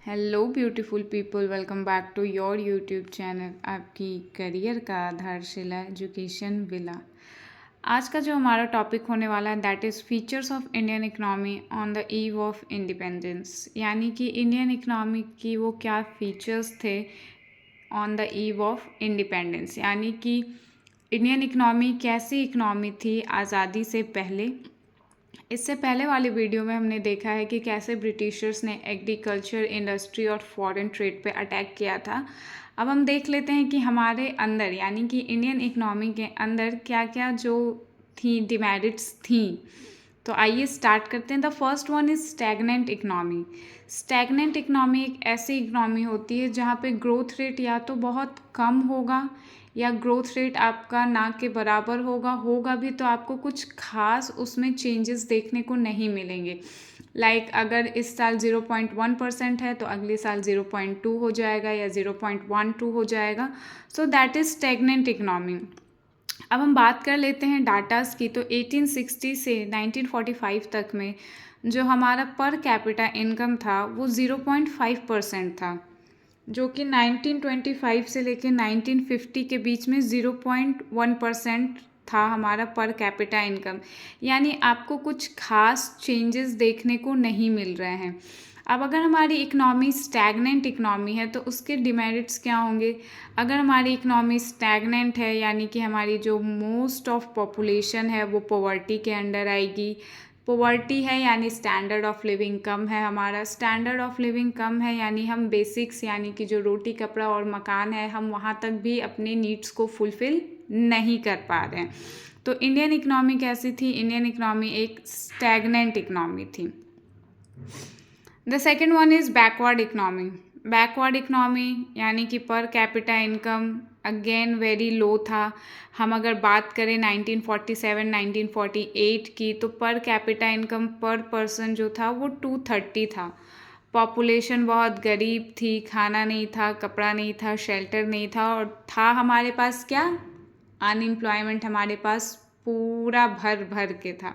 Hello beautiful people, welcome back to your YouTube channel आपकी career का आधारशिला education villa. आज का जो हमारा टॉपिक होने वाला है that is features of Indian economy on the eve of independence, यानी कि इंडियन इकनॉमी की वो क्या फीचर्स थे on the eve of independence, यानी कि इंडियन इकनॉमी कैसी इकनॉमी थी आज़ादी से पहले। इससे पहले वाले वीडियो में हमने देखा है कि कैसे ब्रिटिशर्स ने एग्रीकल्चर, इंडस्ट्री और फॉरेन ट्रेड पे अटैक किया था। अब हम देख लेते हैं कि हमारे अंदर यानी कि इंडियन इकनॉमी के अंदर क्या क्या जो थी डिमेरिट्स थी। तो आइए स्टार्ट करते हैं। The first one is stagnant economy. Stagnant economy एक ऐसी इकनॉमी होती है जहाँ पे ग्रोथ रेट या तो बहुत कम होगा या ग्रोथ रेट आपका ना के बराबर होगा भी तो आपको कुछ खास उसमें चेंजेस देखने को नहीं मिलेंगे। लाइक अगर इस साल 0.1% है तो अगले साल 0.2 हो जाएगा या 0.12 हो जाएगा। So that is stagnant economy. अब हम बात कर लेते हैं डाटास की। तो 1860 से 1945 तक में जो हमारा पर कैपिटा इनकम था वो 0.5% था, जो कि 1925 से लेकर 1950 के बीच में 0.1% था हमारा पर कैपिटा इनकम। यानी आपको कुछ खास चेंजेस देखने को नहीं मिल रहे हैं। अब अगर हमारी इकनॉमी स्टैगनेंट इकनॉमी है तो उसके डिमेरिट्स क्या होंगे। अगर हमारी इकनॉमी स्टैगनेंट है यानी कि हमारी जो मोस्ट ऑफ पॉपुलेशन है वो पॉवर्टी के अंडर आएगी। पॉवर्टी है यानी स्टैंडर्ड ऑफ लिविंग कम है, हमारा स्टैंडर्ड ऑफ लिविंग कम है यानी हम बेसिक्स यानी कि जो रोटी कपड़ा और मकान है हम वहाँ तक भी अपने नीड्स को फुलफ़िल नहीं कर पा रहे हैं। तो इंडियन इकनॉमी कैसी थी? इंडियन इकनॉमी एक स्टैगनेंट इकनॉमी थी। The second one is backward economy. Backward economy यानी कि per capita income again very low था। हम अगर बात करें 1947 1948 की तो पर कैपिटा इनकम पर पर्सन जो था वो 230 था। पॉपुलेशन बहुत गरीब थी, खाना नहीं था, कपड़ा नहीं था, शेल्टर नहीं था, और था हमारे पास क्या? अनएम्प्लॉयमेंट हमारे पास पूरा भर भर के था।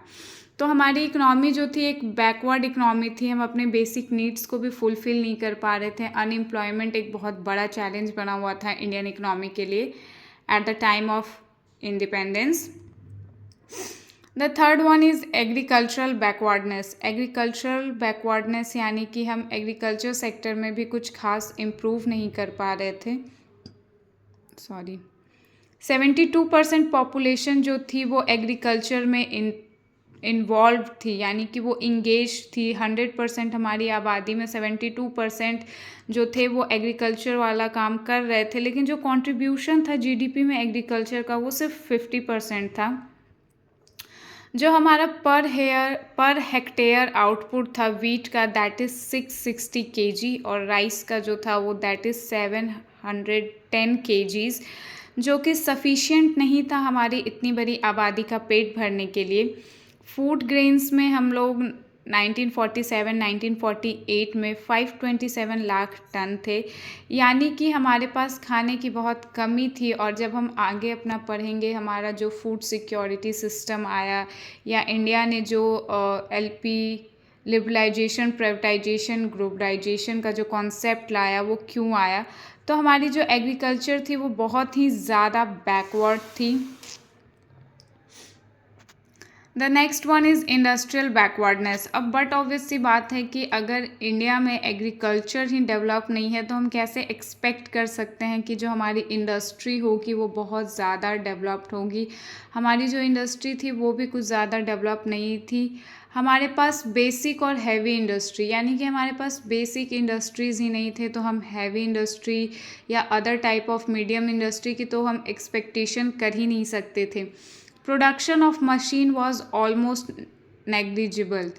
तो हमारी इकनॉमी जो थी एक बैकवर्ड इकनॉमी थी। हम अपने बेसिक नीड्स को भी फुलफ़िल नहीं कर पा रहे थे। अनएम्प्लॉयमेंट एक बहुत बड़ा चैलेंज बना हुआ था इंडियन इकनॉमी के लिए at the time of independence. The third one is agricultural backwardness. Agricultural backwardness यानी कि हम एग्रीकल्चर सेक्टर में भी कुछ खास इम्प्रूव नहीं कर पा रहे थे। 72% पॉपुलेशन जो थी वो एग्रीकल्चर में इन्वॉल्व थी, यानी कि वो इंगेज थी। 100% हमारी आबादी में 72% जो थे वो एग्रीकल्चर वाला काम कर रहे थे, लेकिन जो कंट्रीब्यूशन था जीडीपी में एग्रीकल्चर का वो सिर्फ 50% था। जो हमारा पर हेक्टेयर आउटपुट था वीट का दैट इज़ 660 kg, और राइस का जो था वो दैट इज़ 710 kgs, जो कि सफिशिएंट नहीं था हमारी इतनी बड़ी आबादी का पेट भरने के लिए। फूड ग्रेन्स में हम लोग 1947-1948 में 527 लाख टन थे, यानी कि हमारे पास खाने की बहुत कमी थी। और जब हम आगे अपना पढ़ेंगे हमारा जो फूड सिक्योरिटी सिस्टम आया या इंडिया ने जो एलपी लिबरलाइजेशन, प्राइवेटाइजेशन, ग्लोबलाइजेशन का जो कॉन्सेप्ट लाया वो क्यों आया, तो हमारी जो एग्रीकल्चर थी वो बहुत ही ज़्यादा बैकवर्ड थी। The next one is industrial backwardness. अब बट ऑब्वियस सी बात है कि अगर इंडिया में एग्रीकल्चर ही डेवलप नहीं है तो हम कैसे एक्सपेक्ट कर सकते हैं कि जो हमारी इंडस्ट्री होगी वो बहुत ज़्यादा डेवलप्ड होगी। हमारी जो इंडस्ट्री थी वो भी कुछ ज़्यादा डेवलप नहीं थी। हमारे पास बेसिक और हैवी इंडस्ट्री यानी कि हमारे पास बेसिक इंडस्ट्रीज़ ही नहीं थे, तो हम हैवी इंडस्ट्री या other type of medium industry की तो हम एक्सपेक्टेशन कर ही नहीं सकते थे। Production of machine was almost negligible,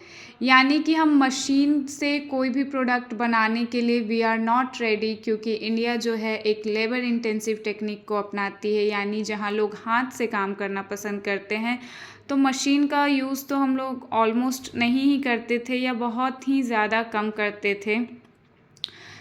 यानी कि हम मशीन से कोई भी प्रोडक्ट बनाने के लिए वी आर नॉट रेडी, क्योंकि इंडिया जो है एक लेबर इंटेंसिव टेक्निक को अपनाती है, यानी जहाँ लोग हाथ से काम करना पसंद करते हैं। तो मशीन का यूज़ तो हम लोग ऑलमोस्ट नहीं ही करते थे या बहुत ही ज़्यादा कम करते थे।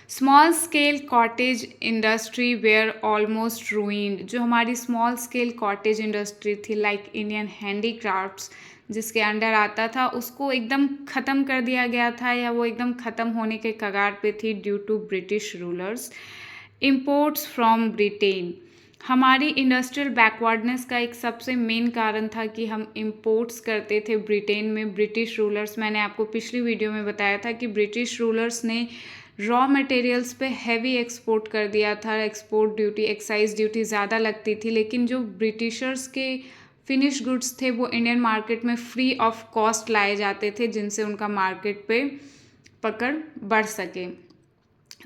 Small scale cottage industry were almost ruined. जो हमारी स्मॉल स्केल कॉटेज इंडस्ट्री थी लाइक इंडियन हैंडीक्राफ्ट्स, जिसके अंडर आता था उसको एकदम ख़त्म कर दिया गया था, या वो एकदम ख़त्म होने के कगार पे थी due to British rulers. Imports from Britain, हमारी इंडस्ट्रियल बैकवर्डनेस का एक सबसे मेन कारण था कि हम इंपोर्ट्स करते थे ब्रिटेन में। ब्रिटिश रूलर्स, मैंने आपको पिछली वीडियो में बताया था कि ब्रिटिश रूलर्स ने रॉ मटेरियल्स पे हैवी एक्सपोर्ट कर दिया था। एक्सपोर्ट ड्यूटी, एक्साइज ड्यूटी ज़्यादा लगती थी, लेकिन जो ब्रिटिशर्स के फिनिश गुड्स थे वो इंडियन मार्केट में फ्री ऑफ कॉस्ट लाए जाते थे, जिनसे उनका मार्केट पे पकड़ बढ़ सके।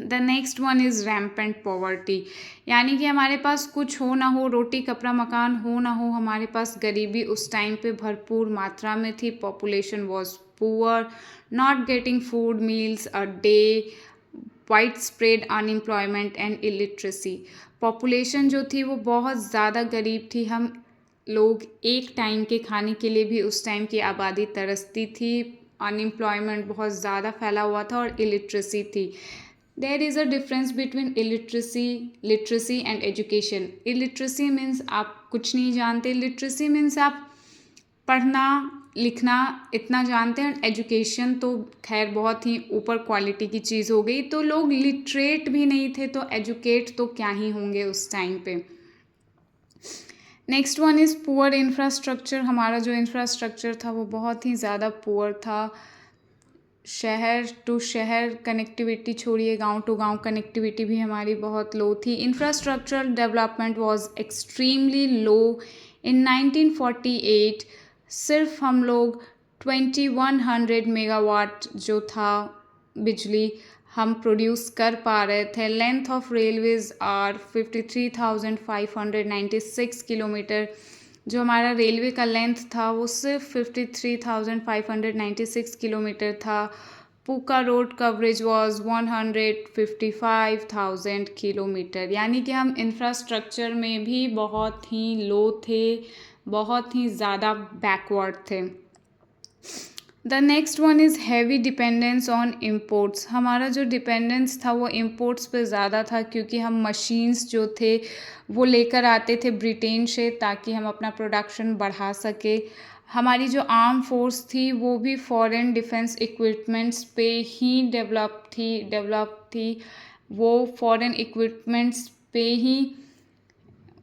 The next one is rampant poverty, यानी कि हमारे पास कुछ हो ना हो, रोटी कपड़ा मकान हो ना हो, हमारे पास गरीबी उस टाइम पे भरपूर मात्रा में थी। Population was poor, not getting food meals a day, wide spread unemployment and illiteracy. Population जो थी वो बहुत ज़्यादा गरीब थी। हम लोग एक टाइम के खाने के लिए भी उस टाइम की आबादी तरसती थी। अनएम्प्लॉयमेंट बहुत ज़्यादा फैला हुआ था और इलिटरेसी थी। There is a difference between literacy and education. Illiteracy means आप कुछ नहीं जानते, लिटरेसी मीन्स आप पढ़ना लिखना इतना जानते हैं। एजुकेशन तो खैर बहुत ही ऊपर क्वालिटी की चीज़ हो गई, तो लोग लिटरेट भी नहीं थे तो एजुकेट तो क्या ही होंगे उस टाइम पे। Next one is poor infrastructure, हमारा जो इंफ्रास्ट्रक्चर था वो बहुत ही ज़्यादा पुअर था। शहर टू शहर कनेक्टिविटी छोड़िए, गांव टू गांव कनेक्टिविटी भी हमारी बहुत लो थी। Infrastructural development was extremely low. In 1948 सिर्फ हम लोग 2100 मेगावाट जो था बिजली हम प्रोड्यूस कर पा रहे थे। Length of railways are 53,596 kilometre. जो हमारा रेलवे का लेंथ था वो सिर्फ 53,596 किलोमीटर था। पूका रोड कवरेज वाज 155,000 किलोमीटर, यानी कि हम इंफ्रास्ट्रक्चर में भी बहुत ही लो थे, बहुत ही ज़्यादा बैकवर्ड थे। The next one is heavy dependence on imports, हमारा जो डिपेंडेंस था वो इम्पोर्ट्स पे ज़्यादा था, क्योंकि हम मशीन्स जो थे वो लेकर आते थे ब्रिटेन से ताकि हम अपना प्रोडक्शन बढ़ा सके। हमारी जो आर्म फोर्स थी वो भी फॉरेन डिफेंस इक्विपमेंट्स पे ही डेवलप थी। वो फॉरेन इक्विपमेंट्स पे ही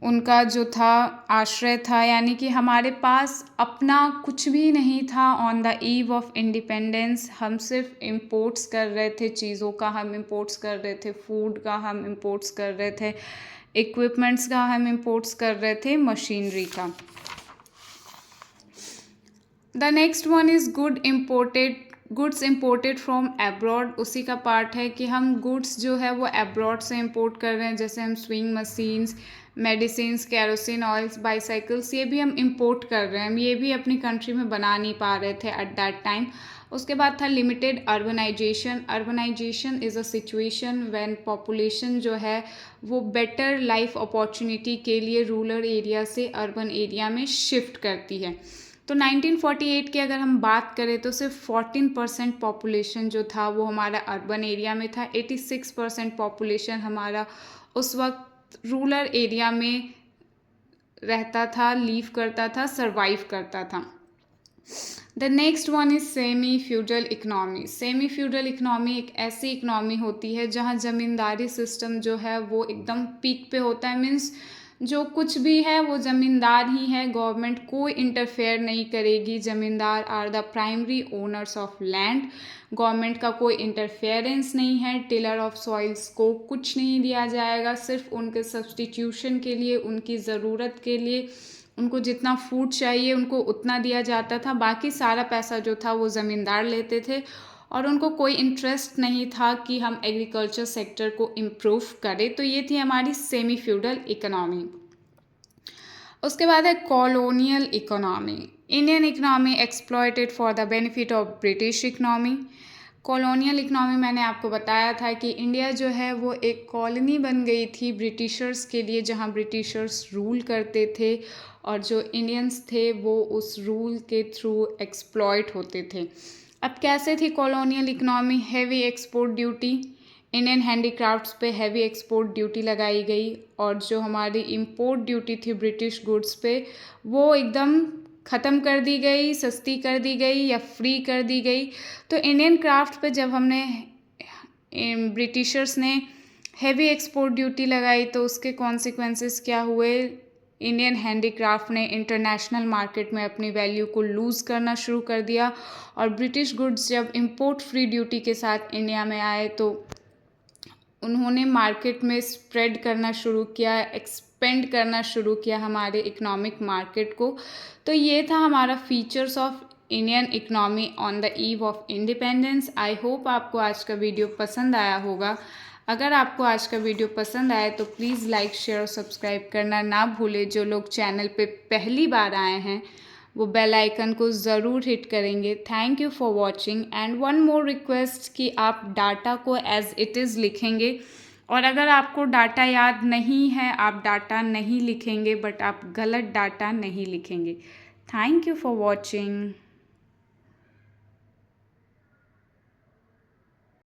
उनका जो था आश्रय था, यानी कि हमारे पास अपना कुछ भी नहीं था। On the eve of independence हम सिर्फ इम्पोर्ट्स कर रहे थे, चीज़ों का हम इम्पोर्ट्स कर रहे थे, फूड का हम इम्पोर्ट्स कर रहे थे, इक्विपमेंट्स का हम इम्पोर्ट्स कर रहे थे, मशीनरी का। The next one is goods imported from abroad, उसी का पार्ट है कि हम गुड्स जो है वो एब्रॉड से इम्पोर्ट कर रहे हैं। जैसे हम swing machines, medicines, kerosene oils, bicycles, ये भी हम इम्पोर्ट कर रहे हैं। हम ये भी अपनी कंट्री में बना नहीं पा रहे थे एट दैट टाइम। उसके बाद था limited urbanisation. Urbanisation is a situation when population जो है वो बेटर लाइफ अपॉर्चुनिटी के लिए रूरल एरिया से अर्बन एरिया में शिफ्ट करती है। तो 1948 की अगर हम बात करें तो सिर्फ 14% पॉपुलेशन जो था वो हमारा अर्बन एरिया में था। 86% पॉपुलेशन हमारा उस वक्त रूरल एरिया में रहता था, लीव करता था, सर्वाइव करता था। The next one is semi feudal economy. Semi feudal economy एक ऐसी इकनॉमी होती है जहाँ ज़मींदारी सिस्टम जो है वो एकदम पीक पे होता है। मीन्स जो कुछ भी है वो ज़मींदार ही है, गवर्नमेंट कोई इंटरफेयर नहीं करेगी। Zamindar are the primary owners of land, government का कोई इंटरफेरेंस नहीं है। टिलर ऑफ सॉइल्स को कुछ नहीं दिया जाएगा, सिर्फ उनके सब्सटीट्यूशन के लिए, उनकी ज़रूरत के लिए, उनको जितना फूड चाहिए उनको उतना दिया जाता था। बाकी सारा पैसा जो था वो ज़मींदार लेते थे और उनको कोई इंटरेस्ट नहीं था कि हम एग्रीकल्चर सेक्टर को इम्प्रूव करें। तो ये थी हमारी सेमी फ्यूडल इकोनॉमी। उसके बाद है colonial economy. Indian economy exploited for the benefit of British economy. Colonial economy, मैंने आपको बताया था कि इंडिया जो है वो एक कॉलोनी बन गई थी ब्रिटिशर्स के लिए, जहाँ ब्रिटिशर्स रूल करते थे और जो इंडियंस थे वो उस रूल के थ्रू एक्सप्लॉयट होते थे। अब कैसे थी colonial economy? Heavy export duty, Indian handicrafts पे हैवी एक्सपोर्ट ड्यूटी लगाई गई और जो हमारी इंपोर्ट ड्यूटी थी ब्रिटिश गुड्स पे वो एकदम ख़त्म कर दी गई, सस्ती कर दी गई या फ्री कर दी गई। तो इंडियन क्राफ्ट पे जब हमने ब्रिटिशर्स ने हेवी एक्सपोर्ट ड्यूटी लगाई तो उसके कॉन्सिक्वेंसेस क्या हुए। इंडियन हैंडीक्राफ्ट ने इंटरनेशनल मार्केट में अपनी वैल्यू को लूज़ करना शुरू कर दिया और ब्रिटिश गुड्स जब इंपोर्ट फ्री ड्यूटी के साथ इंडिया में आए तो उन्होंने मार्केट में स्प्रेड करना शुरू किया, एक्सपेंड करना शुरू किया हमारे इकोनॉमिक मार्केट को। तो ये था हमारा features of Indian economy on the eve of independence. I hope आपको आज का वीडियो पसंद आया होगा। अगर आपको आज का वीडियो पसंद आए तो प्लीज़ लाइक, शेयर और सब्सक्राइब करना ना भूलें। जो लोग चैनल पे पहली बार आए हैं वो बेल आइकन को ज़रूर हिट करेंगे। Thank you for watching and one more request कि आप डाटा को एज इट इज़ लिखेंगे और अगर आपको डाटा याद नहीं है आप डाटा नहीं लिखेंगे बट आप गलत डाटा नहीं लिखेंगे। Thank you for watching.